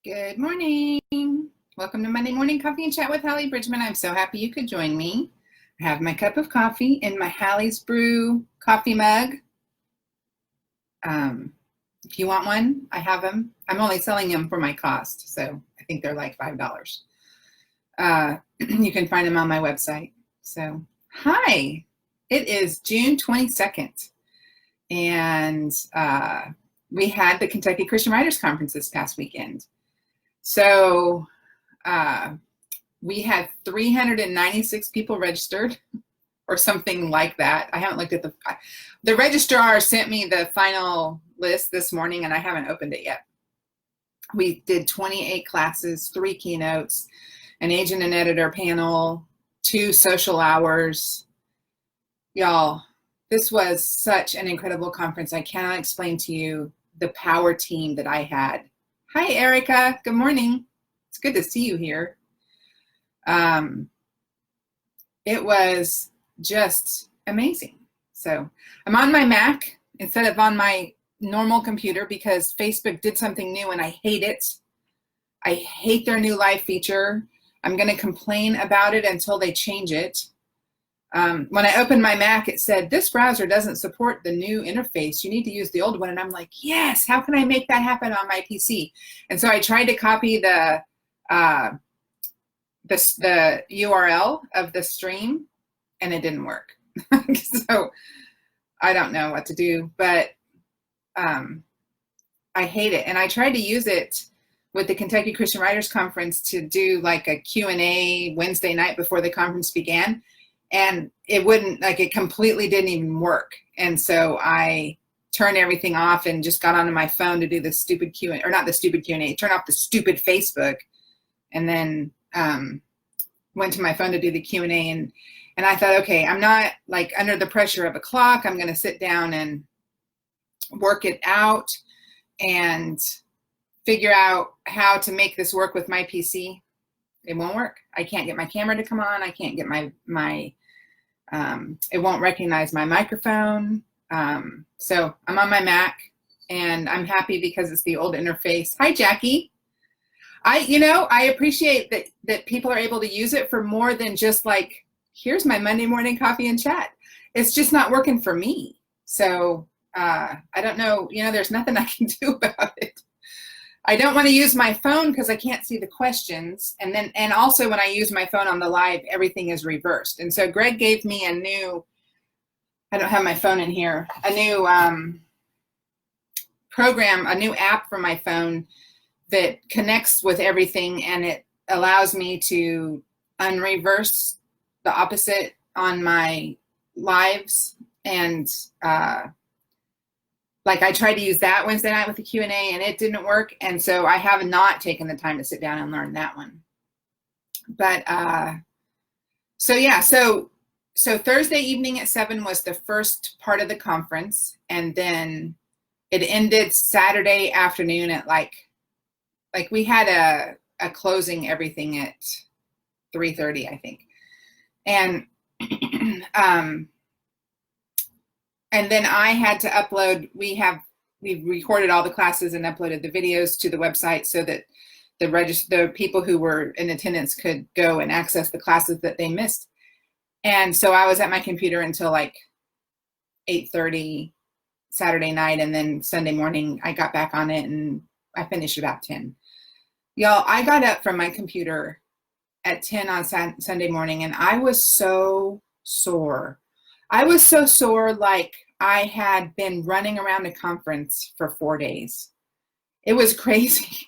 Good morning. Welcome to Monday Morning Coffee and Chat with Hallee Bridgeman. I'm so happy you could join me. I have my cup of coffee in my Hallee's Brew coffee mug. If you want one, I have them. I'm only selling them for my cost, so I think they're like $5. You can find them on my website. So, hi. It is June 22nd, and we had the Kentucky Christian Writers Conference this past weekend. So we had 396 people registered or something like that. I haven't looked at the registrar sent me the final list this morning and I haven't opened it yet. We did 28 classes, 3 keynotes, an agent and editor panel, 2 social hours. Y'all, this was such an incredible conference. I cannot explain to you the power team that I had. Hi, Erica. Good morning. It's good to see you here. It was just amazing. So I'm on my Mac instead of on my normal computer because Facebook did something new and I hate it. I hate their new live feature. I'm going to complain about it until they change it. When I opened my Mac, it said, this browser doesn't support the new interface. You need to use the old one. And I'm like, yes, how can I make that happen on my PC? And so I tried to copy the URL of the stream, and it didn't work. So I don't know what to do, but I hate it. And I tried to use it with the Kentucky Christian Writers Conference to do like a Q&A Wednesday night before the conference began. And it wouldn't, like, it completely didn't even work. And so I turned everything off and just got onto my phone to do the stupid Q&A, or not the stupid Q&A, turn off the stupid Facebook, and then went to my phone to do the Q&A. And I thought, okay, I'm not like under the pressure of a clock. I'm going to sit down and work it out and figure out how to make this work with my PC. It won't work. I can't get my camera to come on. I can't get it won't recognize my microphone. So I'm on my Mac and I'm happy because it's the old interface. Hi, Jackie. I appreciate that people are able to use it for more than just like, here's my Monday morning coffee and chat. It's just not working for me. So I don't know, there's nothing I can do about it. I don't want to use my phone because I can't see the questions. And also when I use my phone on the live, everything is reversed. And so Greg gave me a new, I don't have my phone in here, a new program, a new app for my phone that connects with everything, and it allows me to unreverse the opposite on my lives. And like I tried to use that Wednesday night with the Q&A and it didn't work. And so I have not taken the time to sit down and learn that one. But so Thursday evening at 7 was the first part of the conference. And then it ended Saturday afternoon at like we had a closing everything at 3:30, I think. And and then I had to upload, we recorded all the classes and uploaded the videos to the website so that the people who were in attendance could go and access the classes that they missed. And so I was at my computer until like 8:30 Saturday night, and then Sunday morning I got back on it and I finished about 10. Y'all, I got up from my computer at 10 on Sunday morning and I was so sore. I was so sore, like I had been running around a conference for 4 days. It was crazy.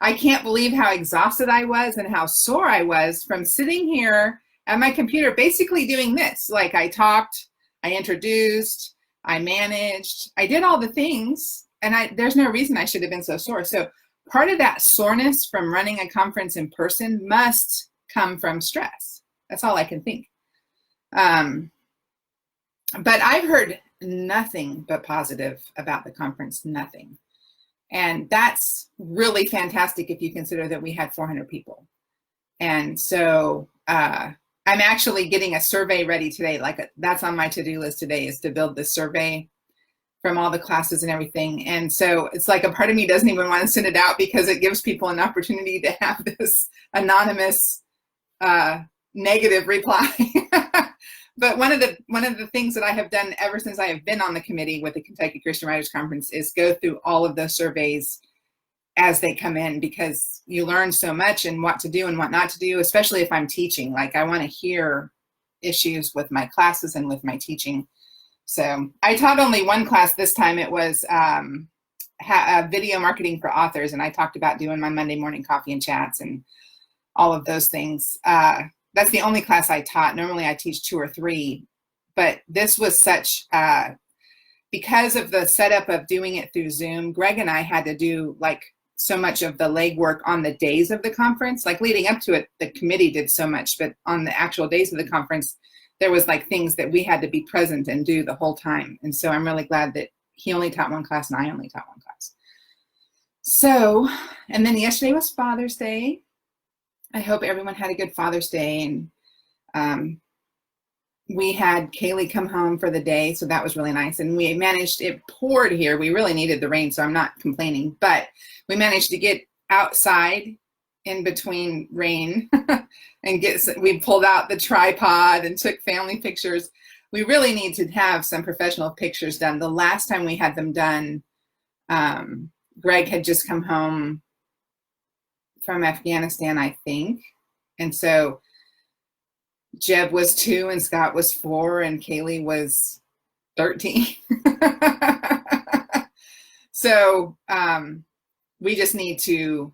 I can't believe how exhausted I was and how sore I was from sitting here at my computer, basically doing this. Like I talked, I introduced, I managed, I did all the things, and there's no reason I should have been so sore. So part of that soreness from running a conference in person must come from stress. That's all I can think. But I've heard nothing but positive about the conference, nothing. And that's really fantastic if you consider that we had 400 people. And so I'm actually getting a survey ready today. Like that's on my to-do list today, is to build this survey from all the classes and everything. And so it's like a part of me doesn't even want to send it out because it gives people an opportunity to have this anonymous negative reply. But one of the things that I have done ever since I have been on the committee with the Kentucky Christian Writers Conference is go through all of those surveys as they come in, because you learn so much and what to do and what not to do, especially if I'm teaching. Like, I want to hear issues with my classes and with my teaching. So I taught only one class this time. It was video marketing for authors, and I talked about doing my Monday morning coffee and chats and all of those things. That's the only class I taught. Normally I teach 2 or 3, but this was such, because of the setup of doing it through Zoom, Greg and I had to do like so much of the legwork on the days of the conference. Like, leading up to it, the committee did so much, but on the actual days of the conference, there was like things that we had to be present and do the whole time. And so I'm really glad that he only taught one class and I only taught one class. So, and then yesterday was Father's Day. I hope everyone had a good Father's Day. And we had Kaylee come home for the day, so that was really nice. And we managed, it poured here. We really needed the rain, so I'm not complaining. But we managed to get outside in between rain and we pulled out the tripod and took family pictures. We really need to have some professional pictures done. The last time we had them done, Greg had just come home from Afghanistan, I think. And so Jeb was 2 and Scott was 4 and Kaylee was 13. So we just need to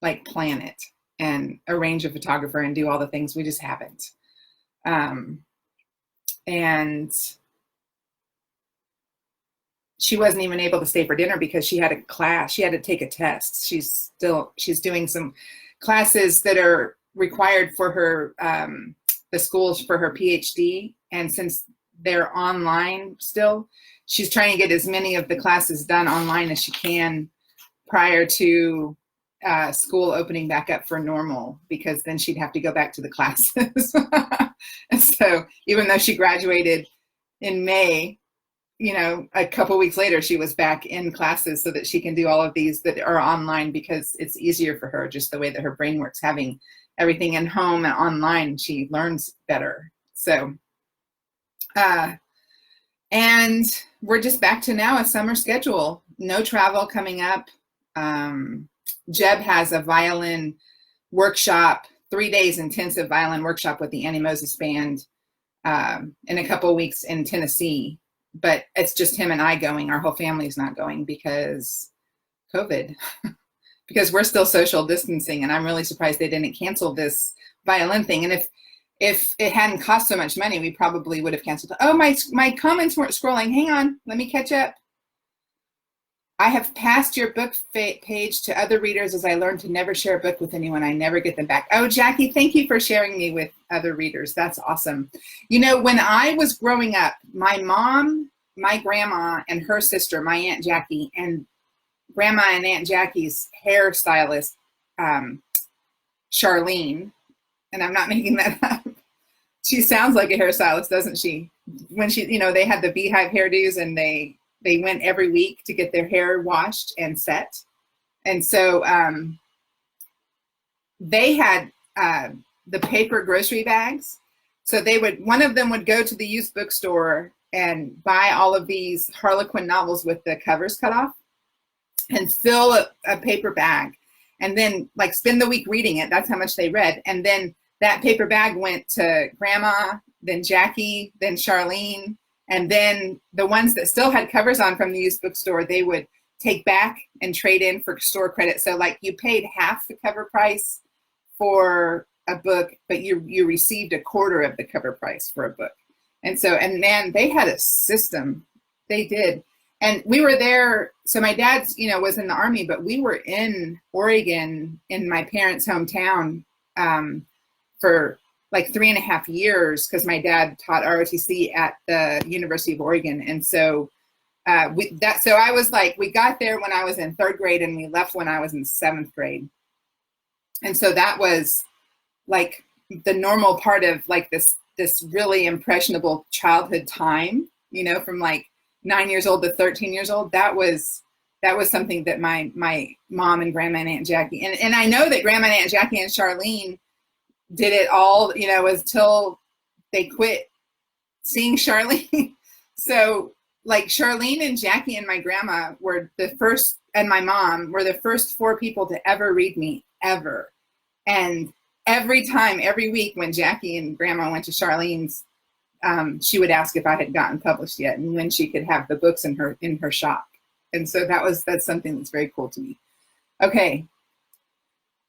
like plan it and arrange a photographer and do all the things. We just haven't. And she wasn't even able to stay for dinner because she had a class. She had to take a test. She's doing some classes that are required for her, the schools for her PhD. And since they're online still, she's trying to get as many of the classes done online as she can prior to school opening back up for normal, because then she'd have to go back to the classes. And so even though she graduated in May, you know, a couple weeks later, she was back in classes so that she can do all of these that are online, because it's easier for her, just the way that her brain works, having everything in home and online, she learns better. So, and we're just back to now a summer schedule, no travel coming up. Jeb has a violin workshop, 3 days intensive violin workshop with the Annie Moses Band in a couple of weeks in Tennessee. But it's just him and I going. Our whole family's not going because COVID, because we're still social distancing. And I'm really surprised they didn't cancel this violin thing. And if it hadn't cost so much money, we probably would have canceled. Oh, my comments weren't scrolling. Hang on, let me catch up. I have passed your book page to other readers as I learned to never share a book with anyone. I never get them back. Oh, Jackie, thank you for sharing me with other readers. That's awesome. You know, when I was growing up, my mom, my grandma, and her sister, my Aunt Jackie, and Grandma and Aunt Jackie's hairstylist, Charlene, and I'm not making that up. She sounds like a hairstylist, doesn't she? When she, you know, they had the beehive hairdos and they went every week to get their hair washed and set. And so they had the paper grocery bags. So one of them would go to the used bookstore and buy all of these Harlequin novels with the covers cut off and fill a paper bag and then like spend the week reading it. That's how much they read. And then that paper bag went to Grandma, then Jackie, then Charlene. And then the ones that still had covers on from the used bookstore, they would take back and trade in for store credit. So like you paid half the cover price for a book, but you received a quarter of the cover price for a book. And so, and man, they had a system. They did. And we were there. So my dad's, you know, was in the Army, but we were in Oregon in my parents' hometown for like 3.5 years, because my dad taught ROTC at the University of Oregon. And so so I was like, we got there when I was in 3rd grade and we left when I was in 7th grade. And so that was like the normal part of like this really impressionable childhood time, you know, from like 9 years old to 13 years old, that was something that my mom and Grandma and Aunt Jackie, and I know that Grandma and Aunt Jackie and Charlene did it all, until they quit seeing Charlene. So like Charlene and Jackie and my grandma were the first, and my mom were the first 4 people to ever read me, ever. And every time, every week when Jackie and Grandma went to Charlene's, she would ask if I had gotten published yet and when she could have the books in her shop. And so that's something that's very cool to me. Okay.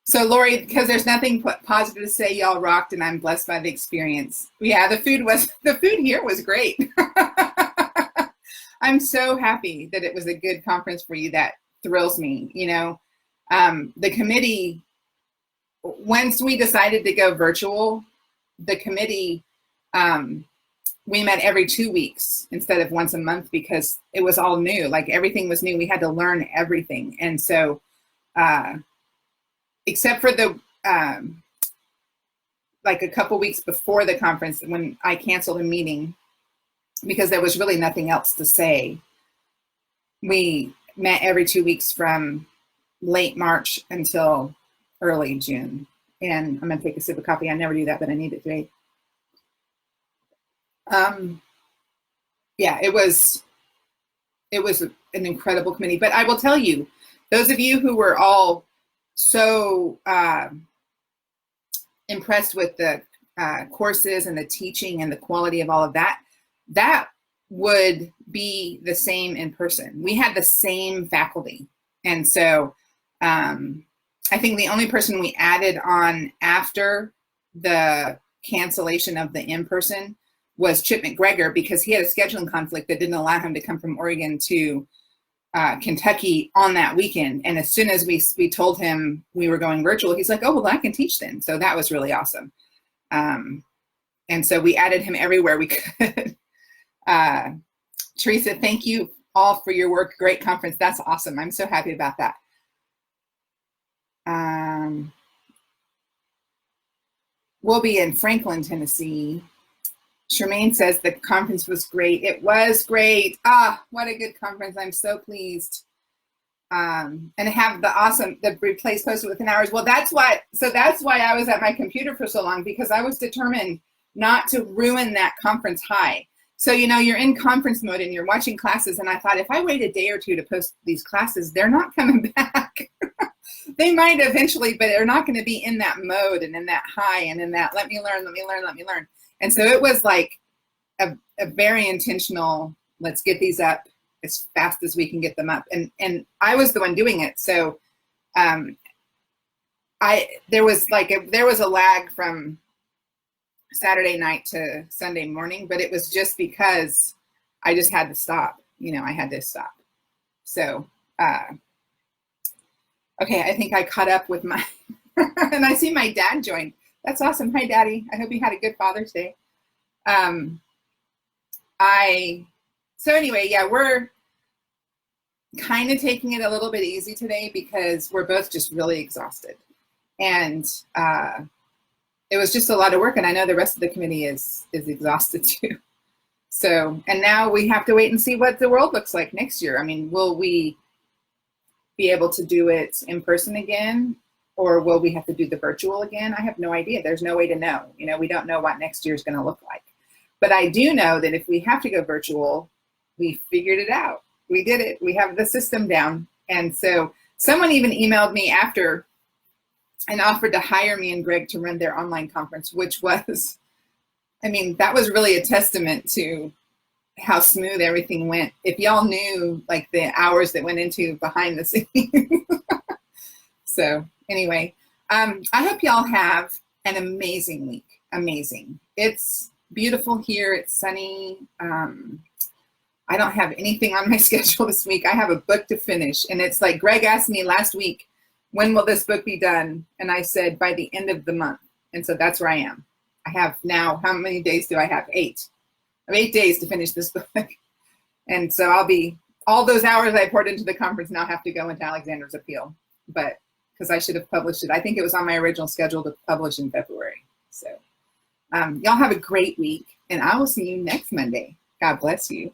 So Lori, because there's nothing positive to say, y'all rocked, and I'm blessed by the experience. Yeah, the food here was great. I'm so happy that it was a good conference for you. That thrills me. The committee, once we decided to go virtual, the committee, we met every 2 weeks instead of once a month because it was all new. Like everything was new. We had to learn everything. And so, except for the, like a couple weeks before the conference when I canceled a meeting because there was really nothing else to say, we met every 2 weeks from late March until early June. And I'm gonna take a sip of coffee. I never do that, but I need it today. Yeah, it was an incredible committee. But I will tell you, those of you who were all so impressed with the courses and the teaching and the quality of all of that, that would be the same in person. We had the same faculty. And so I think the only person we added on after the cancellation of the in-person was Chip McGregor, because he had a scheduling conflict that didn't allow him to come from Oregon to Kentucky on that weekend. And as soon as we told him we were going virtual, he's like, oh, well, I can teach then. So that was really awesome. And so we added him everywhere we could. Teresa, thank you all for your work. Great conference. That's awesome. I'm so happy about that. We'll be in Franklin, Tennessee. Charmaine says the conference was great. It was great. What a good conference. I'm so pleased. And have the replace posted within hours. Well, that's why I was at my computer for so long, because I was determined not to ruin that conference high. So, you're in conference mode and you're watching classes. And I thought, if I wait a day or two to post these classes, they're not coming back. They might eventually, but they're not going to be in that mode and in that high and in that, let me learn. And so it was like a very intentional, let's get these up as fast as we can get them up. And I was the one doing it. So there was a lag from Saturday night to Sunday morning, but it was just because I just had to stop. I had to stop. So, okay, I think I caught up with my, and I see my dad joined. That's awesome. Hi, Daddy. I hope you had a good Father's Day. So anyway, yeah, we're kind of taking it a little bit easy today because we're both just really exhausted. And it was just a lot of work, and I know the rest of the committee is exhausted too. So, and now we have to wait and see what the world looks like next year. I mean, will we be able to do it in person again? Or will we have to do the virtual again? I have no idea. There's no way to know. We don't know what next year is going to look like. But I do know that if we have to go virtual, we figured it out. We did it. We have the system down. And so someone even emailed me after and offered to hire me and Greg to run their online conference, which was, that was really a testament to how smooth everything went. If y'all knew like the hours that went into behind the scenes. So anyway, I hope y'all have an amazing week. Amazing. It's beautiful here. It's sunny. I don't have anything on my schedule this week. I have a book to finish. And it's like Greg asked me last week, when will this book be done? And I said, by the end of the month. And so that's where I am. I have now, how many days do I have? 8. I have 8 days to finish this book. And so all those hours I poured into the conference now have to go into Alexander's appeal. But because I should have published it. I think it was on my original schedule to publish in February. So y'all have a great week, and I will see you next Monday. God bless you.